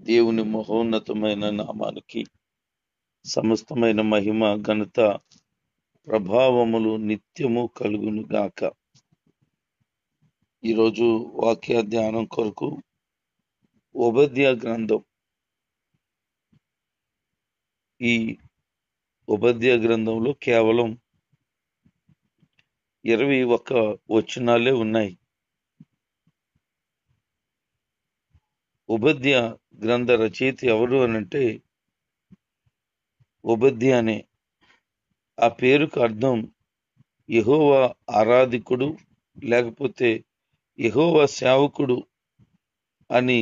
దేవుని మహోన్నతమైన నామానికి సమస్తమైన మహిమ ఘనత ప్రభావములు నిత్యము కలుగును గాక. ఈరోజు వాక్య ధ్యానం కొరకు ఓబద్య గ్రంథం. ఈ ఓబద్య గ్రంథంలో కేవలం 21 వచనాలే ఉన్నాయి. ఓబద్య గ్రంథ రచయిత ఎవరు అనంటే ఓబద్య అనే ఆ పేరుకు అర్థం యెహోవా ఆరాధికుడు లేకపోతే యెహోవా సేవకుడు అని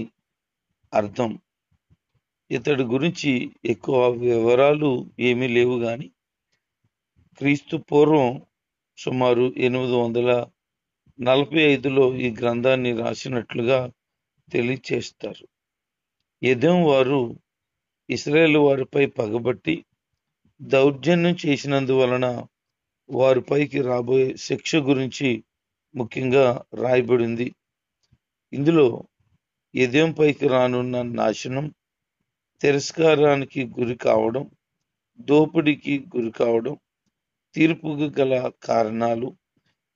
అర్థం. ఇతడి గురించి ఎక్కువ వివరాలు ఏమీ లేవు గాని క్రీస్తు పూర్వం సుమారు 845లో ఈ గ్రంథాన్ని రాసినట్లుగా తెలియచేస్తారు. ఎదోం వారు ఇశ్రాయేలు వారిపై పగబట్టి దౌర్జన్యం చేసినందువలన వారిపైకి రాబోయే శిక్ష గురించి ముఖ్యంగా రాయబడింది. ఇందులో ఎదోం పైకి రానున్న నాశనం, తిరస్కారానికి గురి కావడం, దోపిడీకి గురి కావడం, తీర్పుకు గల కారణాలు,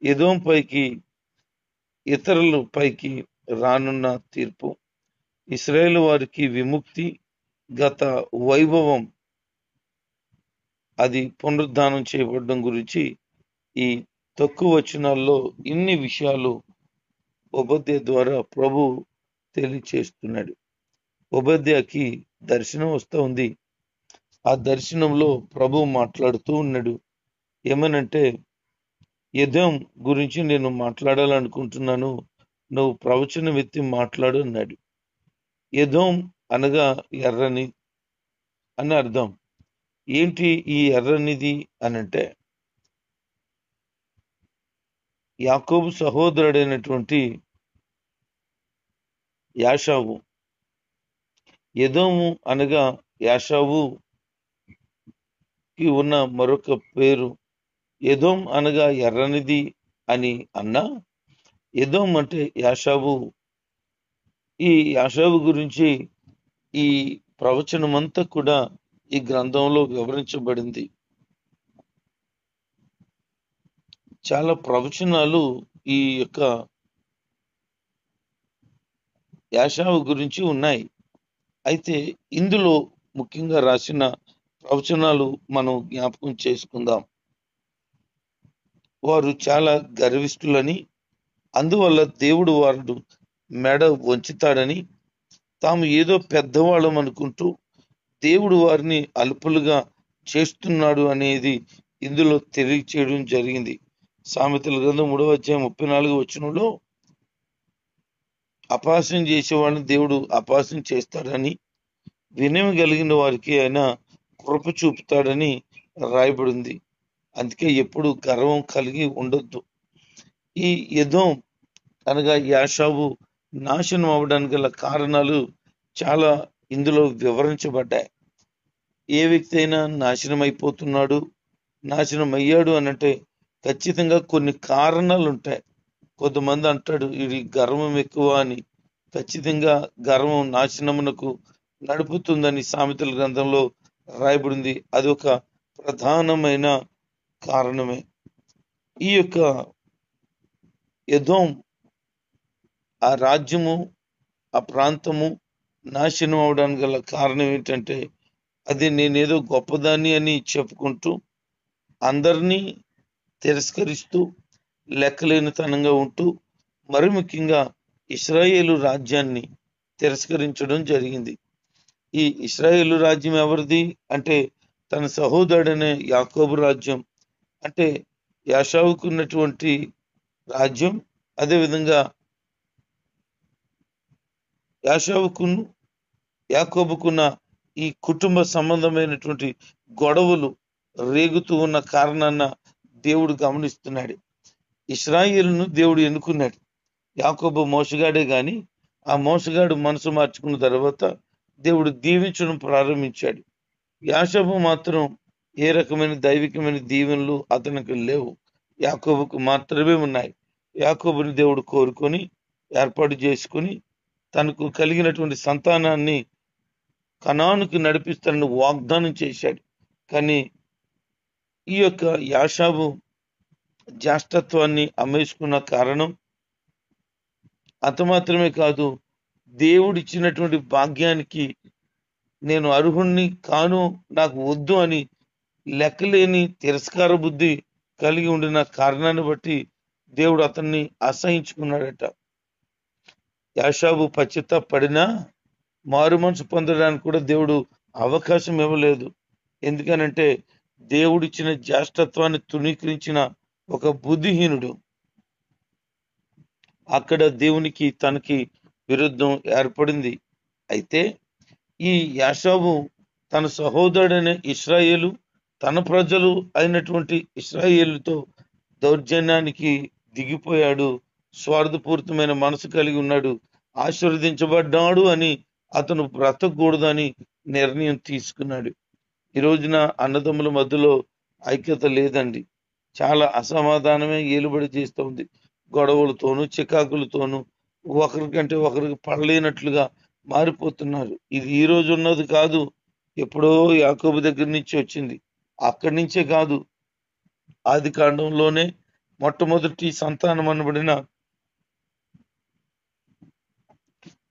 ఎదోం పైకి ఇతరుల పైకి రానున్న తీర్పు, ఇశ్రాయేలు వారికి విముక్తి, గత వైభవం అది పునరుద్ధానం చేయబడడం గురించి ఈ తక్కువ వచనాల్లో ఇన్ని విషయాలు ఓబద్య ద్వారా ప్రభు తెలియచేస్తున్నాడు. ఓబద్యకి దర్శనం వస్తూ ఉంది. ఆ దర్శనంలో ప్రభు మాట్లాడుతూ ఉన్నాడు. ఏమనంటే, ఎదోం గురించి నేను మాట్లాడాలనుకుంటున్నాను, నువ్వు ప్రవచనం ఎత్తి మాట్లాడు అన్నాడు. ఎదోం అనగా ఎర్రని అని అర్థం. ఏంటి ఈ ఎర్రనిది అనంటే, యాకోబు సహోదరుడైనటువంటి యాషావు. ఎదోము అనగా యాషావుకి ఉన్న మరొక పేరు. ఎదోం అనగా ఎర్రనిది అని అన్నా, ఎదోం అంటే యాషావు. ఈ యాషావు గురించి ఈ ప్రవచనమంతా కూడా ఈ గ్రంథంలో వివరించబడింది. చాలా ప్రవచనాలు ఈ యొక్క యాషావు గురించి ఉన్నాయి. అయితే ఇందులో ముఖ్యంగా రాసిన ప్రవచనాలు మనం జ్ఞాపకం చేసుకుందాం. వారు చాలా గర్విష్ఠులని, అందువల్ల దేవుడు వారు మెడ వంచుతాడని, తాము ఏదో పెద్దవాళ్ళం అనుకుంటూ దేవుడు వారిని అల్పులుగా చేస్తున్నాడు అనేది ఇందులో తెలియచేయడం జరిగింది. సామెతల గ్రంథం 3వ అధ్యాయం 34వ వచనంలో అపహాస్యం చేసేవాడిని దేవుడు అపహాస్యం చేస్తాడని, వినయం కలిగిన వారికి ఆయన కృప చూపుతాడని రాయబడింది. అందుకే ఎప్పుడు గర్వం కలిగి ఉండొద్దు. ఈ ఎదోం అనగా యాషావు నాశనం అవడానికి గల కారణాలు చాలా ఇందులో వివరించబడ్డాయి. ఏ వ్యక్తి అయినా నాశనం అయిపోతున్నాడు, నాశనం అయ్యాడు అనంటే ఖచ్చితంగా కొన్ని కారణాలు ఉంటాయి. కొంతమంది అంటాడు ఇది గర్వం ఎక్కువ అని. ఖచ్చితంగా గర్వం నాశనమునకు నడుపుతుందని సామెతల గ్రంథంలో రాయబడింది. అది ఒక ప్రధానమైన కారణమే. ఈ యొక్క ఎదోం ఆ రాజ్యము, ఆ ప్రాంతము నాశనం అవడానికి గల కారణం ఏంటంటే, అది నేనేదో గొప్పదాన్ని అని చెప్పుకుంటూ అందరినీ తిరస్కరిస్తూ లెక్కలేనితనంగా ఉంటూ, మరి ముఖ్యంగా ఇశ్రాయేలు రాజ్యాన్ని తిరస్కరించడం జరిగింది. ఈ ఇశ్రాయేలు రాజ్యం ఎవరిది అంటే తన సహోదరుడనే యాకోబు రాజ్యం. అంటే యాషావుకు ఉన్నటువంటి రాజ్యం, అదేవిధంగా యాషావుకును యాకోబుకున్న ఈ కుటుంబ సంబంధమైనటువంటి గొడవలు రేగుతూ ఉన్న కారణాన్న దేవుడు గమనిస్తున్నాడు. ఇశ్రాయేలును దేవుడు ఎన్నుకున్నాడు. యాకోబు మోసగాడే గాని ఆ మోసగాడు మనసు మార్చుకున్న తర్వాత దేవుడు దీవించడం ప్రారంభించాడు. యాషాబు మాత్రం ఏ రకమైన దైవికమైన దీవెనలు అతనికి లేవు. యాకోబుకు మాత్రమే ఉన్నాయి. యాకోబుని దేవుడు కోరుకొని ఏర్పాటు చేసుకుని తనకు కలిగినటువంటి సంతానాన్ని కనానుకి నడిపిస్తానని వాగ్దానం చేశాడు. కానీ ఈ యొక్క యాషాబు జ్యేష్ఠత్వాన్ని అమ్మేసుకున్న కారణం, అంత మాత్రమే కాదు, దేవుడిచ్చినటువంటి భాగ్యానికి నేను అర్హుణ్ణి కాను, నాకు వద్దు అని లెక్కలేని తిరస్కార బుద్ధి కలిగి ఉండిన కారణాన్ని బట్టి దేవుడు అతన్ని అసహించుకున్నాడట. యాషాబు పశ్చాత్తాపడినా మారు మనసు పొందడానికి కూడా దేవుడు అవకాశం ఇవ్వలేదు. ఎందుకనంటే దేవుడిచ్చిన జ్యేష్ఠత్వాన్ని తృణీకరించిన ఒక బుద్ధిహీనుడు అక్కడ దేవునికి తనకి విరుద్ధం ఏర్పడింది. అయితే ఈ యాషాబు తన సహోదరుడైన ఇశ్రాయేలు, తన ప్రజలు అయినటువంటి ఇశ్రాయేలుతో దౌర్జన్యానికి దిగిపోయాడు. స్వార్థపూరితమైన మనసు కలిగి ఉన్నాడు. ఆశీర్వదించబడ్డాడు అని అతను బ్రతకూడదని నిర్ణయం తీసుకున్నాడు. ఈ రోజున అన్నదమ్ముల మధ్యలో ఐక్యత లేదండి. చాలా అసమాధానమే ఏలుబడి చేస్తుంది. గొడవలతోనూ చికాకులతోనూ ఒకరికంటే ఒకరికి పడలేనట్లుగా మారిపోతున్నారు. ఇది ఈ రోజు ఉన్నది కాదు, ఎప్పుడో యాకోబు దగ్గర నుంచి వచ్చింది. అక్కడి నుంచే కాదు, ఆది కాండంలోనే మొట్టమొదటి సంతానం అనబడిన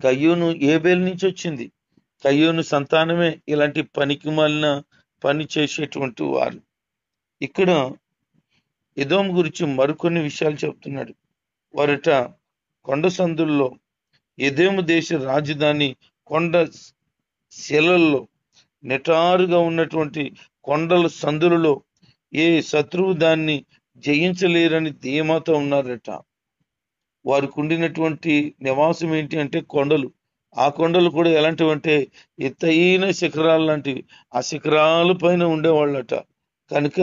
కయ్యూను ఏబేలు నుంచి వచ్చింది. కయ్యూను సంతానమే ఇలాంటి పనికి మాలిన పని చేసేటువంటి వారు. ఇక్కడ ఎదోము గురించి మరికొన్ని విషయాలు చెప్తున్నాడు. వారట కొండ సందుల్లో, ఎదోము దేశ రాజధాని కొండ శిలల్లో, నిటారుగా ఉన్నటువంటి కొండల సందులలో ఏ శత్రువు దాన్ని జయించలేరని ధీమాతో ఉన్నారట. వారికి ఉండినటువంటి నివాసం ఏంటి అంటే కొండలు. ఆ కొండలు కూడా ఎలాంటివంటే ఎత్తైన శిఖరాలు లాంటివి. ఆ శిఖరాల పైన ఉండేవాళ్ళట. కనుక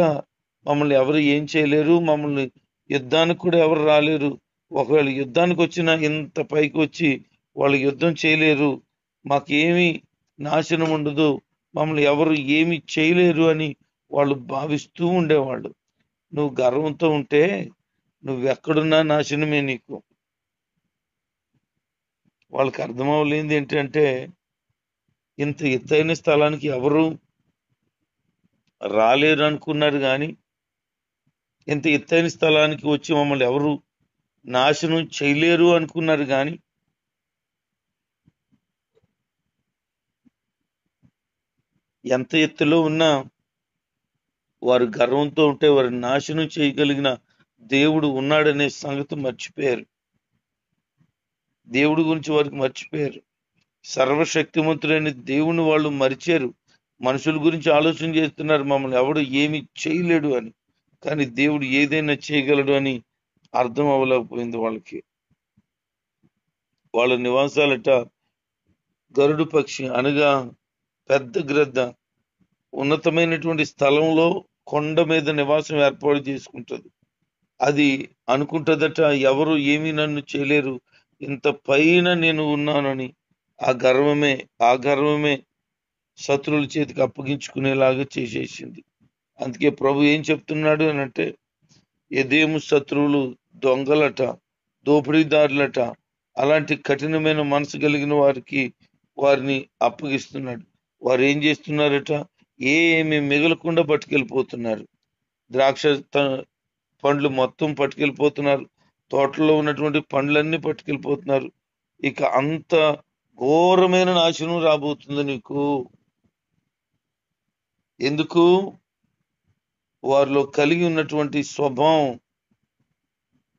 మమ్మల్ని ఎవరు ఏం చేయలేరు, మమ్మల్ని యుద్ధానికి కూడా ఎవరు రాలేరు. ఒకవేళ యుద్ధానికి వచ్చినా ఇంత పైకి వచ్చి వాళ్ళు యుద్ధం చేయలేరు, మాకేమీ నాశనం ఉండదు, మమ్మల్ని ఎవరు ఏమి చేయలేరు అని వాళ్ళు భావిస్తూ ఉండేవాళ్ళు. నువ్వు గర్వంతో ఉంటే నువ్వెక్కడున్నా నాశనమే నీకు. వాళ్ళకి అర్థం అవ్వలేనిది ఏంటంటే, ఇంత ఎత్తైన స్థలానికి ఎవరు రాలేరు అనుకున్నారు, కానీ ఇంత ఎత్తైన స్థలానికి వచ్చి మమ్మల్ని ఎవరు నాశనం చేయలేరు అనుకున్నారు. కానీ ఎంత ఎత్తులో ఉన్నా వారు గర్వంతో ఉంటే వారు నాశనం చేయగలిగిన దేవుడు ఉన్నాడనే సంగతి మర్చిపోయారు. దేవుడి గురించి వారికి మర్చిపోయారు. సర్వశక్తిమంతుడైన దేవుని వాళ్ళు మరిచారు. మనుషుల గురించి ఆలోచన చేస్తున్నారు, మమ్మల్ని ఎవడు ఏమి చేయలేడు అని. కానీ దేవుడు ఏదైనా చేయగలడు అని అర్థం అవ్వలేకపోయింది వాళ్ళకి. వాళ్ళ నివాసాలట గరుడు పక్షి అనగా పెద్ద గ్రద్ద ఉన్నతమైనటువంటి స్థలంలో కొండ మీద నివాసం ఏర్పాటు చేసుకుంటది. అది అనుకుంటదట, ఎవరు ఏమీ నన్ను చేయలేరు, ఇంత పైన నేను ఉన్నానని. ఆ గర్వమే శత్రువుల చేతికి అప్పగించుకునేలాగా చేసేసింది. అందుకే ప్రభు ఏం చెప్తున్నాడు అని అంటే, ఎదేము శత్రువులు దొంగలట, దోపిడీదారులట, అలాంటి కఠినమైన మనసు కలిగిన వారిని అప్పగిస్తున్నాడు. వారు ఏం చేస్తున్నారట, ఏమి మిగలకుండా పట్టుకెళ్ళిపోతున్నారు. ద్రాక్ష పండ్లు మొత్తం పట్టుకెళ్ళిపోతున్నారు. తోటలో ఉన్నటువంటి పండ్లన్నీ పట్టుకెళ్ళిపోతున్నారు. ఇక అంత ఘోరమైన నాశనం రాబోతుంది నీకు. ఎందుకు? వారిలో కలిగి ఉన్నటువంటి స్వభావం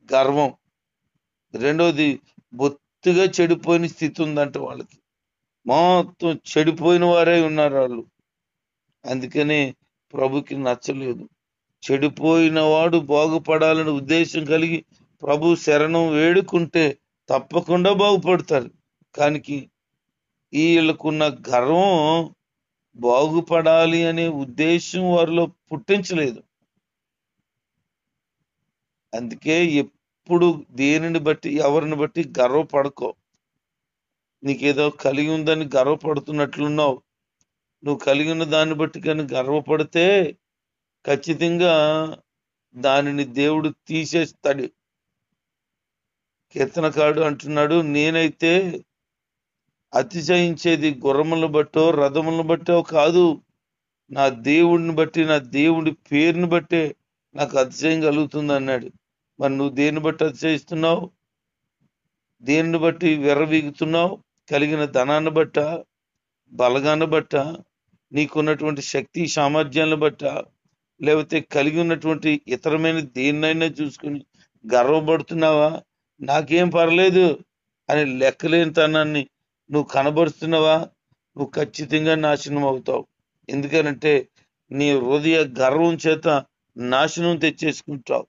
గర్వం. రెండోది, బొత్తిగా చెడిపోయిన స్థితి ఉందంట వాళ్ళకి. మొత్తం చెడిపోయిన వారే ఉన్నారు వాళ్ళు. అందుకనే ప్రభుకి నచ్చలేదు. చెడిపోయిన వాడు బాగుపడాలని ఉద్దేశం కలిగి ప్రభు శరణం వేడుకుంటే తప్పకుండా బాగుపడతారు. కానీ వీళ్ళకున్న గర్వం బాగుపడాలి అనే ఉద్దేశం వారిలో పుట్టించలేదు. అందుకే ఎప్పుడు దేనిని బట్టి ఎవరిని బట్టి గర్వపడకో. నీకేదో కలిగి ఉందని గర్వపడుతున్నట్లున్నావు. నువ్వు కలిగి ఉన్న దాన్ని బట్టి కానీ గర్వపడితే ఖచ్చితంగా దానిని దేవుడు తీసేస్తాడు. కీర్తనకారుడు అంటున్నాడు, నేనైతే అతిశయించేది గుర్రములను బట్టో రథములను బట్టో కాదు, నా దేవుడిని బట్టి, నా దేవుడి పేరుని బట్టే నాకు అతిశయం కలుగుతుంది అన్నాడు. మరి నువ్వు దేన్ని బట్టి అతిశయిస్తున్నావు? దేనిని బట్టి విర్రవీగుతున్నావు? కలిగిన ధనాన్ని బట్ట, బలగాన్ని బట్ట, నీకున్నటువంటి శక్తి సామర్థ్యాలను బట్ట, లేకపోతే కలిగి ఉన్నటువంటి ఇతరమైన దేన్నైనా చూసుకుని గర్వపడుతున్నావా? నాకేం పర్లేదు అని లెక్కలేనితనాన్ని నువ్వు కనబరుస్తున్నావా? నువ్వు ఖచ్చితంగా నాశనం అవుతావు. ఎందుకనంటే నీ హృదయ గర్వం చేత నాశనం తెచ్చేసుకుంటావు.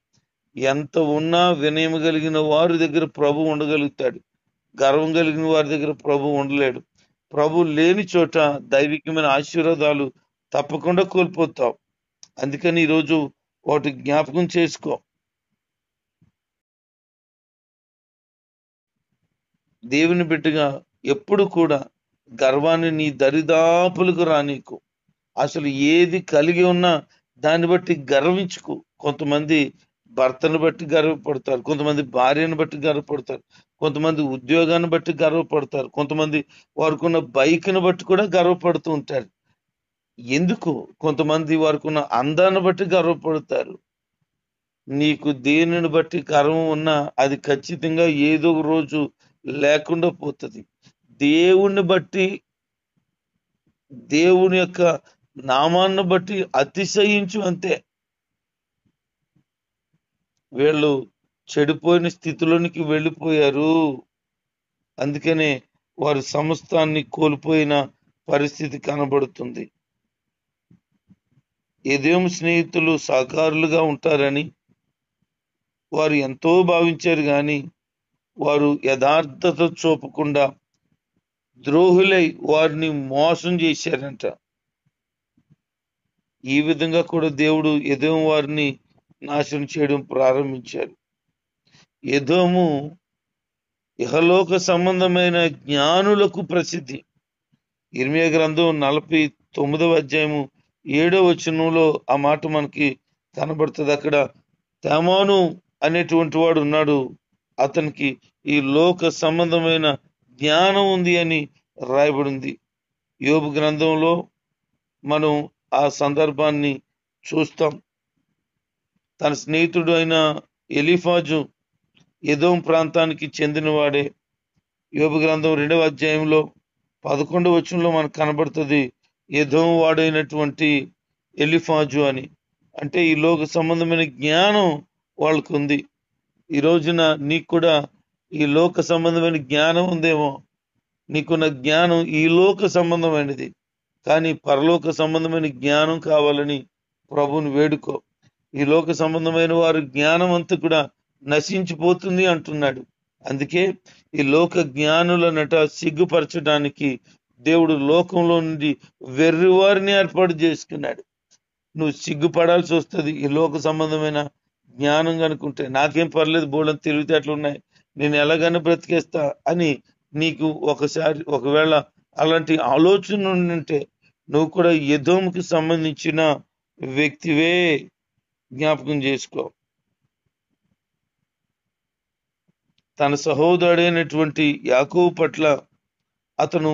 ఎంత ఉన్నా వినయం కలిగిన వారి దగ్గర ప్రభు ఉండగలుగుతాడు, గర్వం కలిగిన వారి దగ్గర ప్రభు ఉండలేడు. ప్రభు లేని చోట దైవికమైన ఆశీర్వాదాలు తప్పకుండా కోల్పోతావు. అందుకని ఈరోజు వాటి జ్ఞాపకం చేసుకో. దేవుని బిడ్డగా ఎప్పుడు కూడా గర్వాన్ని నీ దరిదాపులకు రానీకు. అసలు ఏది కలిగి ఉన్నా దాన్ని బట్టి గర్వించుకు. కొంతమంది భర్తను బట్టి గర్వపడతారు, కొంతమంది భార్యను బట్టి గర్వపడతారు, కొంతమంది ఉద్యోగాన్ని బట్టి గర్వపడతారు, కొంతమంది వారికున్న బైక్ను బట్టి కూడా గర్వపడుతూ ఉంటారు. ఎందుకు? కొంతమంది వారికున్న అందాన్ని బట్టి గర్వపడతారు. నీకు దేనిని బట్టి గర్వం ఉన్నా అది ఖచ్చితంగా ఏదో ఒక రోజు లేకుండా పోతుంది. దేవుణ్ణి బట్టి, దేవుని యొక్క నామాన్ని బట్టి అతిశయించు అంతే. వీళ్ళు చెడిపోయిన స్థితిలోనికి వెళ్ళిపోయారు. అందుకనే వారి సమస్తాన్ని కోల్పోయిన పరిస్థితి కనబడుతుంది. ఎదోము స్నేహితులు సహకారులుగా ఉంటారని వారు ఎంతో భావించారు, కానీ వారు యథార్థత చూపకుండా ద్రోహులై వారిని మోసం చేశారంట. ఈ విధంగా కూడా దేవుడు ఎదోము వారిని నాశనం చేయడం ప్రారంభించారు. ఎదోము ఇహలోక సంబంధమైన జ్ఞానులకు ప్రసిద్ధి. ఇర్మియా గ్రంథం 49వ అధ్యాయము 7వ వచనంలో ఆ మాట మనకి కనబడుతుంది. అక్కడ తేమాను అనేటువంటి వాడు ఉన్నాడు, అతనికి ఈ లోక సంబంధమైన జ్ఞానం ఉంది అని రాయబడింది. యోబు గ్రంథంలో మనం ఆ సందర్భాన్ని చూస్తాం. తన స్నేహితుడు అయిన ఎలీఫాజు ఎదోం ప్రాంతానికి చెందినవాడే. యోబు గ్రంథం 2వ అధ్యాయంలో 11వ వచనంలో మనకు కనబడుతుంది ఎదోం వాడైనటువంటి ఎలీఫాజు అని. అంటే ఈ లోక సంబంధమైన జ్ఞానం వాళ్ళకు ఉంది. ఈ రోజున నీకు కూడా ఈ లోక సంబంధమైన జ్ఞానం ఉందేమో. నీకున్న జ్ఞానం ఈ లోక సంబంధమైనది, కానీ పరలోక సంబంధమైన జ్ఞానం కావాలని ప్రభువుని వేడుకో. ఈ లోక సంబంధమైన వారి జ్ఞానం అంతా కూడా నశించిపోతుంది అంటున్నాడు. అందుకే ఈ లోక జ్ఞానులనట సిగ్గుపరచడానికి దేవుడు లోకంలో నుండి వెర్రివారిని ఏర్పాటు చేసుకున్నాడు. నువ్వు సిగ్గుపడాల్సి వస్తుంది ఈ లోక సంబంధమైన జ్ఞానం కనుకుంటే. నాకేం పర్లేదు, బోళ్ళని తెలివితేటలు ఉన్నాయి, నేను ఎలాగైనా బ్రతికేస్తా అని నీకు ఒకవేళ అలాంటి ఆలోచన ఉంటే నువ్వు కూడా ఎదోముకి సంబంధించిన వ్యక్తివే. జ్ఞాపకం చేసుకో. తన సహోదరుడైనటువంటి యాకోబు పట్ల అతను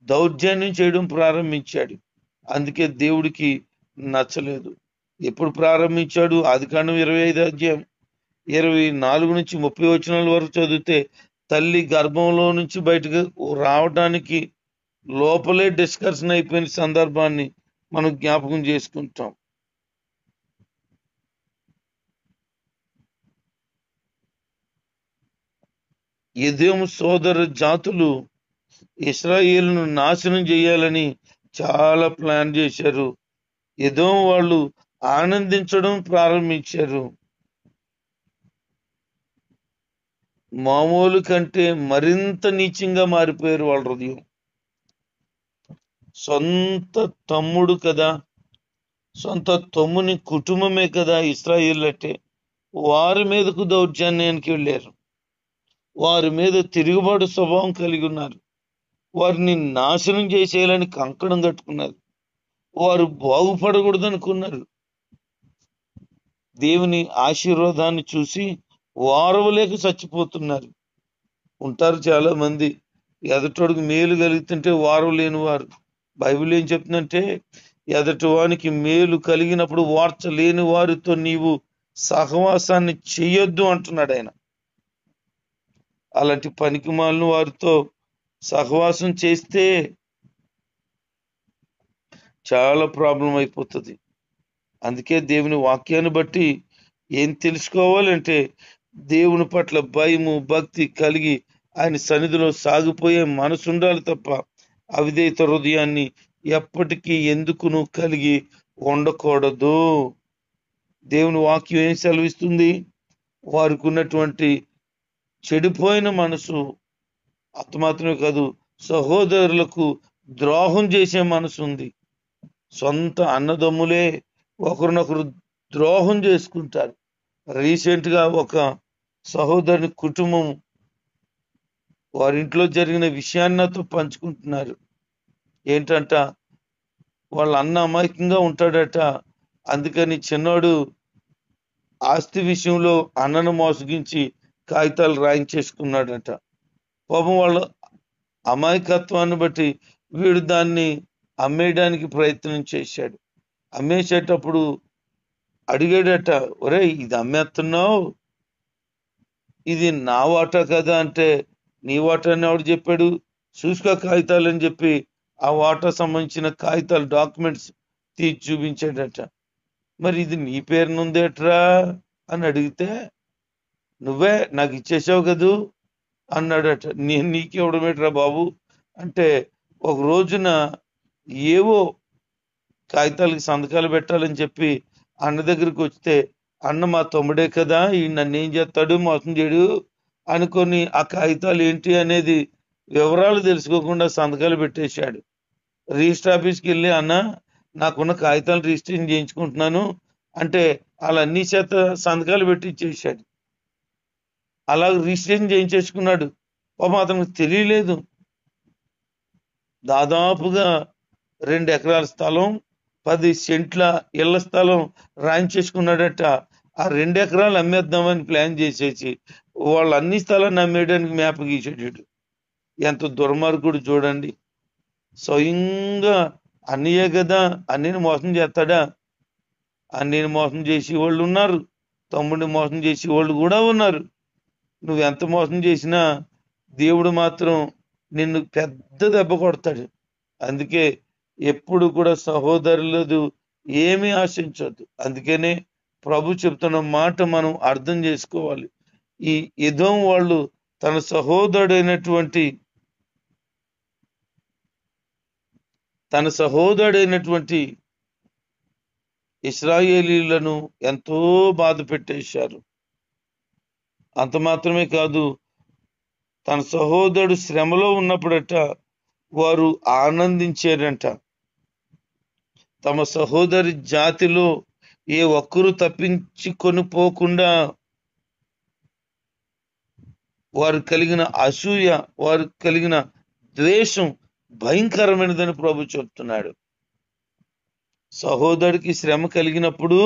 దౌర్జన్యం చేయడం ప్రారంభించాడు. అందుకే దేవుడికి నచ్చలేదు. ఎప్పుడు ప్రారంభించాడు? ఆదికాండం 25వ అధ్యాయం 24 నుంచి 30 వచనాల వరకు చదివితే తల్లి గర్భంలో నుంచి బయటకు రావడానికి లోపలే డిస్కషన్ అయిపోయిన సందర్భాన్ని మనం జ్ఞాపకం చేసుకుంటాం. ఎదోము సోదర జాతులు ఇశ్రాయేలును నాశనం చేయాలని చాలా ప్లాన్ చేశారు. ఎదోము వాళ్ళు ఆనందించడం ప్రారంభించారు. మామూలు కంటే మరింత నీచంగా మారిపోయారు వాళ్ళ హృదయం. సొంత తమ్ముడు కదా, సొంత తమ్ముని కుటుంబమే కదా ఇశ్రాయేలు అంటే, వారి మీదకు దౌర్జన్యానికి వెళ్ళారు. వారి మీద తిరుగుబాటు స్వభావం కలిగి ఉన్నారు. వారిని నాశనం చేసేయాలని కంకణం కట్టుకున్నారు. వారు బాగుపడకూడదు అనుకున్నారు. దేవుని ఆశీర్వాదాన్ని చూసి వారవలేక చచ్చిపోతున్నారు. ఉంటారు చాలా మంది, ఎదుటోడికి మేలు కలుగుతుంటే వారం లేని వారు. బైబిల్ ఏం చెప్తుందంటే ఎదుటివానికి మేలు కలిగినప్పుడు వార్చ లేని వారితో నీవు సహవాసాన్ని చెయ్యొద్దు అంటున్నాడు ఆయన. అలాంటి పనికిమాలిన వారితో సహవాసం చేస్తే చాలా ప్రాబ్లం అయిపోతుంది. అందుకే దేవుని వాక్యాన్ని బట్టి ఏం తెలుసుకోవాలంటే దేవుని పట్ల భయము భక్తి కలిగి ఆయన సన్నిధిలో సాగిపోయే మనసు ఉండాలి తప్ప అవిధేయత హృదయాన్ని ఎప్పటికీ ఎందుకును కలిగి ఉండకూడదు. దేవుని వాక్యం ఏం సెలవిస్తుంది? వారికి ఉన్నటువంటి చెడిపోయిన మనసు అంత మాత్రమే కాదు, సహోదరులకు ద్రోహం చేసే మనసు ఉంది. సొంత అన్నదమ్ములే ఒకరినొకరు ద్రోహం చేసుకుంటారు. రీసెంట్ గా ఒక సహోదరుని కుటుంబం వారింట్లో జరిగిన విషయాన్ని నాతో పంచుకుంటున్నారు. ఏంటంట, వాళ్ళ అన్న అమాయకంగా ఉంటాడట. అందుకని చిన్నోడు ఆస్తి విషయంలో అన్నను మోసగించి కాగితాలు రాయించేసుకున్నాడట. పాపం వాళ్ళ అమాయకత్వాన్ని బట్టి వీడు దాన్ని అమ్మేయడానికి ప్రయత్నం చేశాడు. అమ్మేసేటప్పుడు అడిగాడట, ఒరే ఇది అమ్మేస్తున్నావు, ఇది నా వాటా కదా అంటే, నీ వాటా అని ఎవడు చెప్పాడు, చూసుకో కాగితాలు అని చెప్పి ఆ వాటా సంబంధించిన కాగితాలు డాక్యుమెంట్స్ తీసి చూపించాడట. మరి ఇది నీ పేరునుందేట్రా అని అడిగితే, నువ్వే నాకు ఇచ్చేసావు కదూ అన్నాడట. నేను నీకెవడమేట్రా బాబు అంటే, ఒక రోజున ఏవో కాగితాలకి సంతకాలు పెట్టాలని చెప్పి అన్న దగ్గరికి వస్తే, అన్న మా తమ్ముడే కదా, ఈ నన్ను ఏం చేస్తాడు, మోసం చేయడు అనుకొని ఆ కాగితాలు ఏంటి అనేది వివరాలు తెలుసుకోకుండా సంతకాలు పెట్టేశాడు. రిజిస్టర్ ఆఫీస్కి వెళ్ళి, అన్న నాకున్న కాగితాలు రిజిస్ట్రేషన్ చేయించుకుంటున్నాను అంటే అలా అన్ని చేత సంతకాలు పెట్టి ఇచ్చేసాడు. అలా రిజిస్ట్రేషన్ చేయించేసుకున్నాడు. పాపం అతనికి తెలియలేదు. దాదాపుగా 2 ఎకరాల స్థలం, 10 సెంట్ల ఇళ్ల స్థలం రాయించేసుకున్నాడట. ఆ 2 ఎకరాలు అమ్మేద్దామని ప్లాన్ చేసేసి వాళ్ళు అన్ని స్థలాన్ని అమ్మేయడానికి మ్యాప్ గీసాడు. ఎంత దుర్మార్గుడు చూడండి. స్వయంగా అన్నయ్యే కదా, అన్నయ్యని మోసం చేస్తాడా? అన్నయ్యని మోసం చేసే వాళ్ళు ఉన్నారు, తమ్ముడిని మోసం చేసే వాళ్ళు కూడా ఉన్నారు. నువ్వెంత మోసం చేసినా దేవుడు మాత్రం నిన్ను పెద్ద దెబ్బ కొడతాడు. అందుకే ఎప్పుడు కూడా సహోదరులదు ఏమీ ఆశించొద్దు. అందుకనే ప్రభు చెప్తున్న మాట మనం అర్థం చేసుకోవాలి. ఈ ఎదోం వాళ్ళు తన సహోదరుడైనటువంటి ఇశ్రాయేలీలను ఎంతో బాధ పెట్టేశారు. అంత మాత్రమే కాదు, తన సహోదరుడు శ్రమలో ఉన్నప్పుడట వారు ఆనందించారంట. తమ సహోదరి జాతిలో ఏ ఒక్కరూ తప్పించుకొని పోకుండా వారు కలిగిన అసూయ, వారు కలిగిన ద్వేషం భయంకరమైనదని ప్రభు చెప్తున్నాడు. సహోదరుడికి శ్రమ కలిగినప్పుడు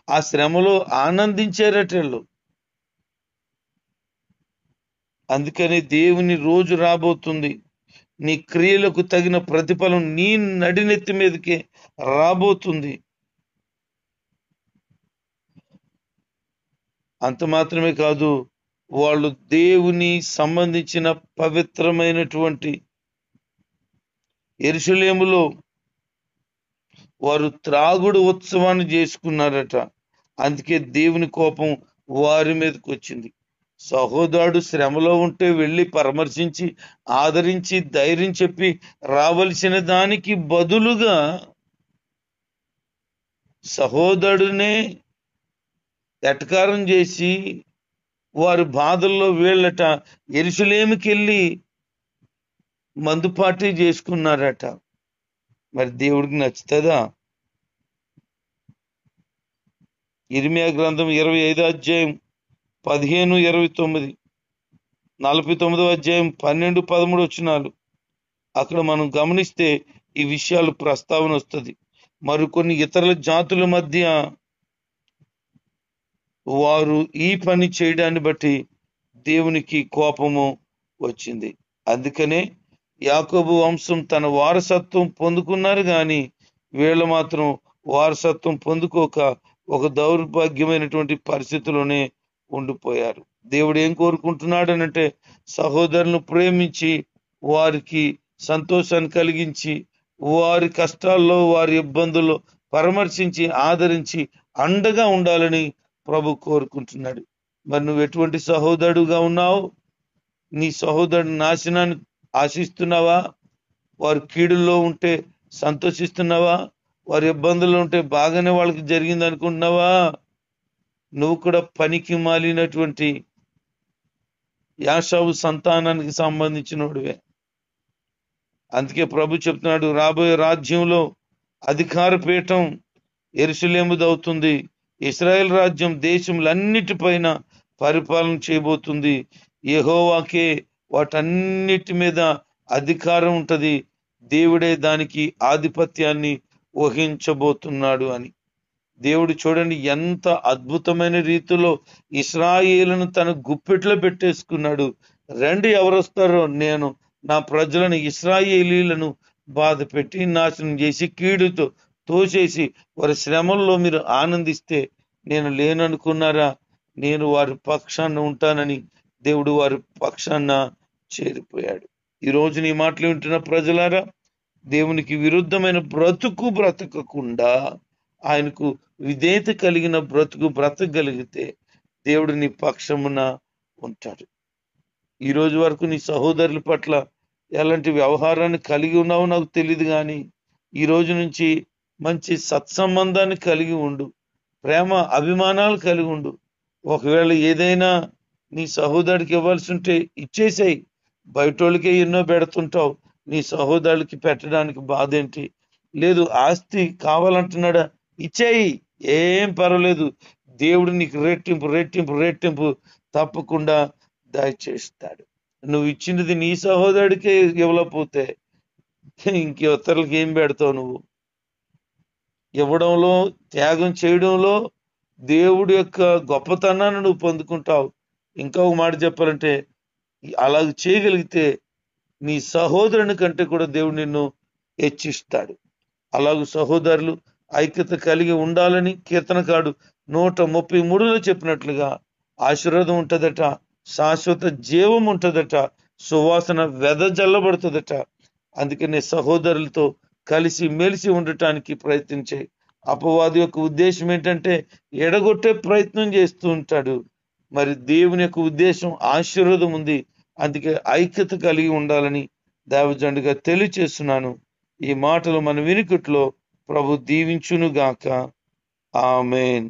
ఆ శ్రమలో ఆనందించారటళ్ళు. అందుకని దేవుని రోజు రాబోతుంది, నీ క్రియలకు తగిన ప్రతిఫలం నీ నడినెత్తి మీదకే రాబోతుంది. అంత మాత్రమే కాదు, వాళ్ళు దేవుని సంబంధించిన పవిత్రమైనటువంటి యెరూషలేములో వారు త్రాగుడు ఉత్సవాన్ని చేసుకున్నారట. అందుకే దేవుని కోపం వారి మీదకి వచ్చింది. సహోదరుడు శ్రమలో ఉంటే వెళ్ళి పరామర్శించి ఆదరించి ధైర్యం చెప్పి రావలసిన దానికి బదులుగా సహోదరుడినే ఎటకారం చేసి వారి బాధల్లో వీళ్ళట యెరూషలేముకి వెళ్ళి మందు పార్టీ చేసుకున్నారట. మరి దేవుడికి నచ్చుతుందా? ఇర్మియా గ్రంథం 25వ అధ్యాయం 15, 29, 49వ అధ్యాయం 12, 13 వచనాలు అక్కడ మనం గమనిస్తే ఈ విషయాలు ప్రస్తావన వస్తుంది. మరికొన్ని ఇతరుల జాతుల మధ్య వారు ఈ పని చేయడాన్ని బట్టి దేవునికి కోపము వచ్చింది. అందుకనే యాకోబు వంశం తన వారసత్వం పొందుకున్నారు కానీ వీళ్ళు మాత్రం వారసత్వం పొందుకోక ఒక దౌర్భాగ్యమైనటువంటి పరిస్థితిలోనే ఉండిపోయారు. దేవుడు ఏం కోరుకుంటున్నాడనంటే సహోదరులను ప్రేమించి వారికి సంతోషాన్ని కలిగించి వారి కష్టాల్లో వారి ఇబ్బందుల్లో పరామర్శించి ఆదరించి అండగా ఉండాలని ప్రభు కోరుకుంటున్నాడు. మరి నువ్వు ఎటువంటి సహోదరుడుగా ఉన్నావు? నీ సహోదరుడి నాశనాన్ని ఆశిస్తున్నావా? వారు కీడుల్లో ఉంటే సంతోషిస్తున్నావా? వారి ఇబ్బందుల్లో ఉంటే బాగానే వాళ్ళకి జరిగింది అనుకుంటున్నావా? నువ్వు కూడా పనికి మాలినటువంటి యాషావు సంతానానికి సంబంధించినోడివే. అందుకే ప్రభు చెప్తున్నాడు, రాబోయే రాజ్యంలో అధికార పీఠం యెరూషలేముదవుతుంది. ఇశ్రాయేల్ రాజ్యం దేశములన్నిటిపైన పరిపాలన చేయబోతుంది. యెహోవాకే వాటన్నిటి మీద అధికారం ఉంటది. దేవుడే దానికి ఆధిపత్యాన్ని వహించబోతున్నాడు అని. దేవుడు చూడండి ఎంత అద్భుతమైన రీతిలో ఇశ్రాయేలును తన గుప్పెట్లో పెట్టేసుకున్నాడు. రండి, ఎవరొస్తారో నేను నా ప్రజలను ఇశ్రాయేలీలను బాధ పెట్టి నాశనం చేసి కీడుతో తోసేసి వారి శ్రమల్లో మీరు ఆనందిస్తే నేను లేననుకున్నారా? నేను వారి పక్షాన ఉంటానని దేవుడు వారి పక్షాన చేరిపోయాడు. ఈ రోజు నీ మాటలు వింటున్న ప్రజలారా, దేవునికి విరుద్ధమైన బ్రతుకు బ్రతకకుండా ఆయనకు విధేయత కలిగిన బ్రతుకు బ్రతకగలిగితే దేవుడు నీ పక్షమున ఉంటాడు. ఈ రోజు వరకు నీ సహోదరుల పట్ల ఎలాంటి వ్యవహారాన్ని కలిగి ఉన్నావో నాకు తెలియదు, కానీ ఈ రోజు నుంచి మంచి సత్సంబంధాన్ని కలిగి ఉండు, ప్రేమ అభిమానాలు కలిగి ఉండు. ఒకవేళ ఏదైనా నీ సహోదరుడికి ఇవ్వాల్సి ఉంటే ఇచ్చేసాయి. బయటోళ్ళకే ఎన్నో పెడుతుంటావు, నీ సహోదరుడికి పెట్టడానికి బాధ ఏంటి? లేదు, ఆస్తి కావాలంటున్నాడా, ఇచ్చేయి, ఏం పర్వాలేదు. దేవుడు నీకు రెట్టింపు రెట్టింపు రెట్టింపు తప్పకుండా దయచేస్తాడు. నువ్వు ఇచ్చినది నీ సహోదరుడికే ఇవ్వలేకపోతే ఇంకెవతలకి ఏం పెడతావు? నువ్వు ఇవ్వడంలో, త్యాగం చేయడంలో దేవుడి యొక్క గొప్పతనాన్ని నువ్వు పొందుకుంటావు. ఇంకా ఒక మాట చెప్పాలంటే, అలా చేయగలిగితే నీ సహోదరుని కంటే కూడా దేవుడు నిన్ను హెచ్చిస్తాడు. అలాగూ సహోదరులు ఐక్యత కలిగి ఉండాలని కీర్తనకారుడు 133లో చెప్పినట్లుగా ఆశీర్వాదం ఉంటదట, శాశ్వత జీవం ఉంటదట, సువాసన వెదజల్లబడుతుందట. అందుకనే సహోదరులతో కలిసి మెలిసి ఉండటానికి ప్రయత్నించే. అపవాది యొక్క ఉద్దేశం ఏంటంటే ఎడగొట్టే ప్రయత్నం చేస్తూ ఉంటాడు. మరి దేవుని యొక్క ఉద్దేశం ఆశీర్వాదం ఉంది. అందుకే ఐక్యత కలిగి ఉండాలని దైవజనుడిగా తెలియచేస్తున్నాను. ఈ మాటలు మన వినికిట్లో ప్రభు దీవించునుగాక. ఆమేన్.